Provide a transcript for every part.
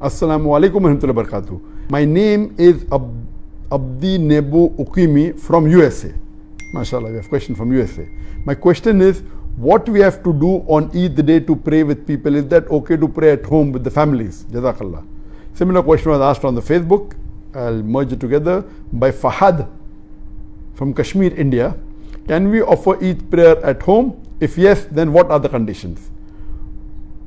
Assalamu alaikum warahmatullahi wabarakatuh. My name is Abdi Nebu Ukimi from USA. MashaAllah, we have a question from USA. My question is, what we have to do on Eid day to pray with people? Is that okay to pray at home with the families? Jazakallah. Similar question was asked on the Facebook. I'll merge it together by Fahad from Kashmir, India. Can we offer Eid prayer at home? If yes, then what are the conditions?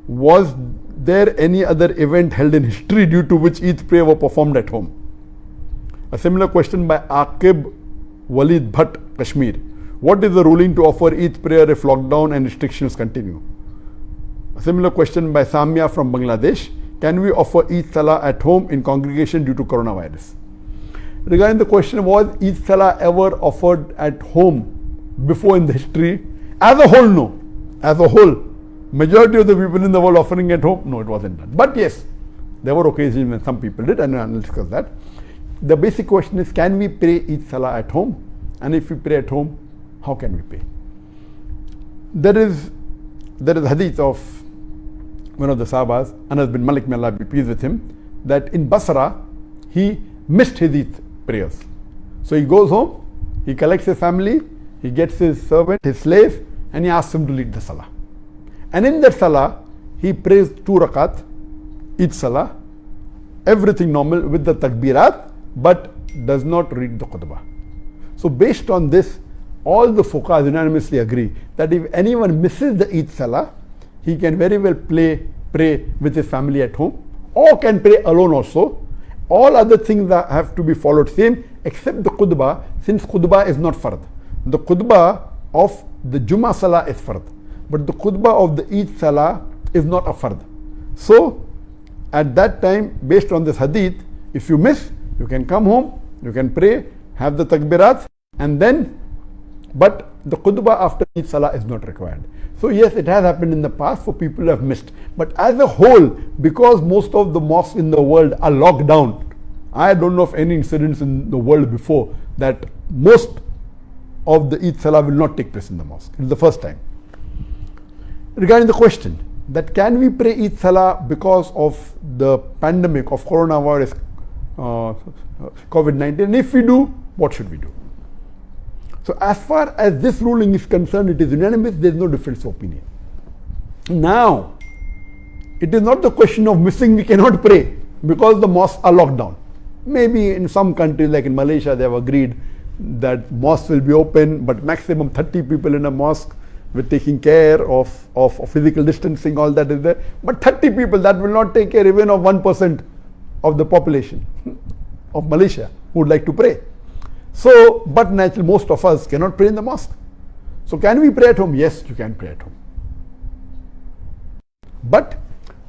Was there any other event held in history due to which Eid prayer were performed at home? A similar question by Aqib Walid Bhatt, Kashmir. What is the ruling to offer Eid prayer if lockdown and restrictions continue? A similar question by Samia from Bangladesh. Can we offer Eid Salah at home in congregation due to coronavirus? Regarding the question, was Eid Salah ever offered at home before in the history? As a whole, no. As a whole, majority of the people in the world offering at home, no, it wasn't done. But yes, there were occasions when some people did, and I'll discuss that. The basic question is, can we pray Eid Salah at home? And if we pray at home, how can we pray? There is a hadith of one of the Sahabas, Anas bin Malik, may Allah be pleased with him, that in Basra, he missed his Eid prayers. So he goes home, he collects his family, he gets his servant, his slave, and he asks him to lead the Salah. And in that Salah, he prays 2 rakat, Eid Salah, everything normal with the takbirat, but does not read the khutbah. So based on this, all the fuqahas unanimously agree that if anyone misses the Eid Salah, he can very well pray with his family at home, or can pray alone also. All other things that have to be followed same, except the khutbah, since khutbah is not fard. The khutbah of the Jummah Salah is fard, but the khutbah of the Eid Salah is not a fard. So at that time, based on this hadith, if you miss, you can come home, you can pray, have the takbirat, and then, but the khutbah after Eid Salah is not required. So yes, it has happened in the past for people who have missed. But as a whole, because most of the mosques in the world are locked down, I don't know of any incidents in the world before that most of the Eid Salah will not take place in the mosque. It's the first time. Regarding the question that can we pray Eid Salah because of the pandemic of coronavirus, COVID-19, if we do, what should we do? So as far as this ruling is concerned, it is unanimous, there is no difference of opinion. Now, it is not the question of missing, we cannot pray because the mosques are locked down. Maybe in some countries like in Malaysia, they have agreed that mosques will be open, but maximum 30 people in a mosque with taking care of physical distancing, all that is there. But 30 people, that will not take care even of 1% of the population of Malaysia who would like to pray. So, but naturally most of us cannot pray in the mosque. So can we pray at home? Yes, you can pray at home. But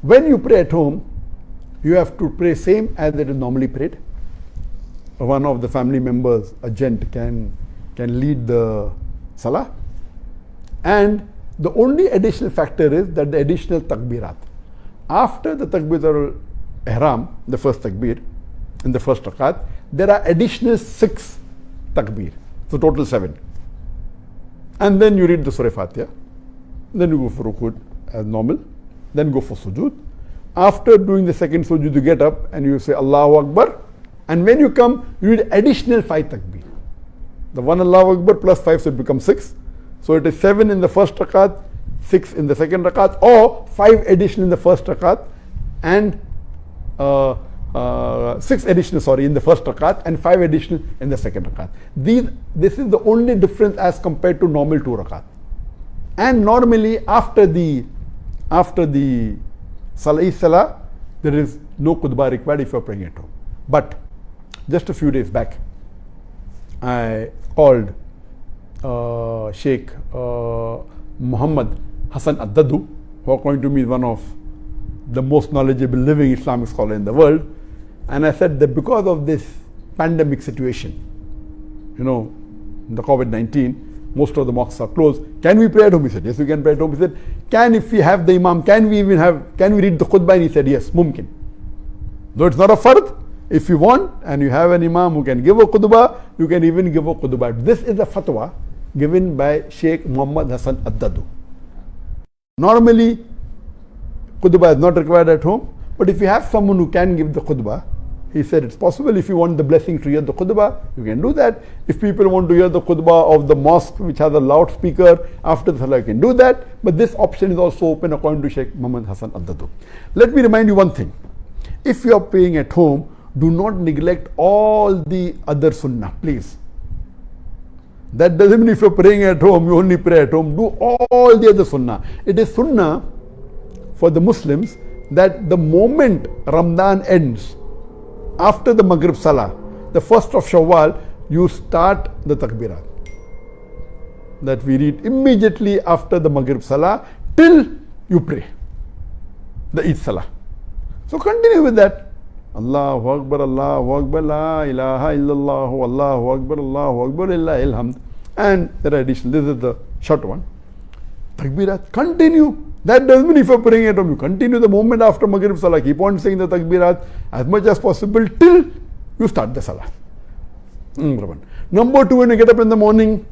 when you pray at home, you have to pray same as it is normally prayed. One of the family members, a gent, can lead the Salah. And the only additional factor is that the additional takbirat. After the Takbeer Ihram, the first Takbir, in the first Rakat, there are additional 6 Takbir, so total 7. And then you read the Surah Fatiha, then you go for Rukud as normal, then go for Sujood. After doing the second Sujood, you get up and you say Allahu Akbar, and when you come, you read additional 5 Takbir. The one Allahu Akbar plus 5, so it becomes 6. So it is 7 in the first Rakat, 6 in the second Rakat, or 5 additional in the first Rakat, and 6 additional, in the first rakat, and 5 additional in the second rakat. This is the only difference as compared to normal 2 rakat. And normally after the Salah, there is no khutbah required if you are praying at home. But just a few days back, I called Sheikh Muhammad Hassan Addadu, who according to me is one of the most knowledgeable living Islamic scholar in the world. And I said that because of this pandemic situation, the COVID-19, most of the mosques are closed. Can we pray at home? He said, yes, we can pray at home. He said, if we have the Imam, can we read the khutbah? And he said, yes, mumkin. Though it's not a fard, if you want and you have an Imam who can give a khutbah, you can even give a khutbah. This is a fatwa given by Sheikh Muhammad Hassan Addadu. Normally, khutbah is not required at home, But if you have someone who can give the khutbah, he said it's possible. If you want the blessing to hear the khutbah, you can do that. If people want to hear the khutbah of the mosque which has a loudspeaker after the salah, you can do that. But this option is also open according to Sheikh Muhammad Hassan Addadu. Let me remind you one thing. If you are praying at home, do not neglect all the other sunnah, please. That doesn't mean if you're praying at home, you only pray at home. Do all the other sunnah. It is sunnah for the Muslims that the moment Ramadan ends, after the Maghrib Salah, the 1st of Shawwal, you start the Takbeerat. That we read immediately after the Maghrib Salah till you pray the Eid Salah. So continue with that. Allahu Akbar, La ilaha illallah, Allahu Akbar, Illahil hamd. And there are additional, this is the short one. Takbirat, continue. That doesn't mean if you're praying at home, you continue the moment after Maghrib Salah. Keep on saying the Takbirat as much as possible till you start the Salah. Number 2, when you get up in the morning,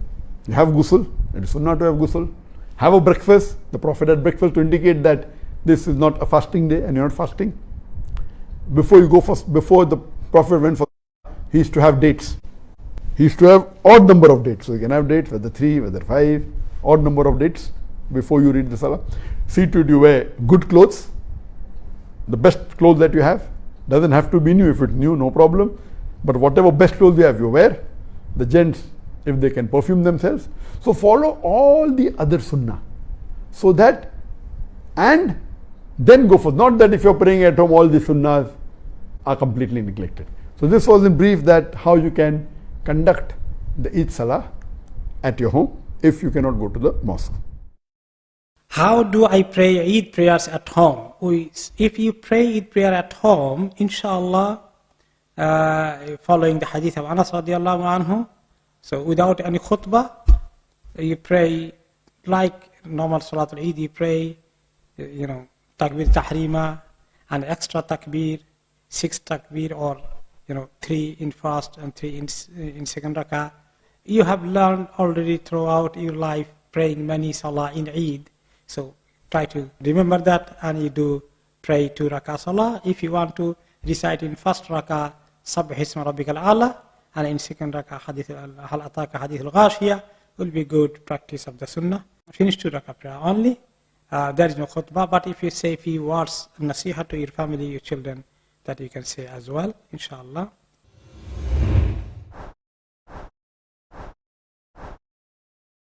you have ghusl. It is sunnah to have ghusl. Have a breakfast. The Prophet had breakfast to indicate that this is not a fasting day and you're not fasting. Before the Prophet went for Salah, he used to have dates. He used to have odd number of dates. So you can have dates, whether 3, whether 5, odd number of dates before you read the Salah. See to it you wear good clothes, the best clothes that you have. Doesn't have to be new. If it's new, no problem. But whatever best clothes you have, you wear. The gents, if they can perfume themselves. So follow all the other sunnah. So that, and then go for, not that if you're praying at home, all the sunnahs are completely neglected. So this was in brief that how you can conduct the Eid Salah at your home if you cannot go to the mosque. How do I pray Eid prayers at home? If you pray Eid prayer at home, inshallah, following the hadith of Anas radiallahu anhu, so without any khutbah, you pray like normal Salatul Eid, you pray, Takbir Tahrima, and extra Takbir, 6 Takbir, or 3 in first and 3 in second rakah. You have learned already throughout your life praying many Salah in Eid. So try to remember that, and you do pray 2 rakah Salah. If you want to recite in first rakah Sabbih Isma Rabbikal A'la, and in second rakah Hal Ataka Hadith al-Ghashiyah, will be good practice of the Sunnah. Finish 2 rakah prayer only. There is no khutbah, but if you say few words, nasiha to your family, your children, that you can say as well, inshallah.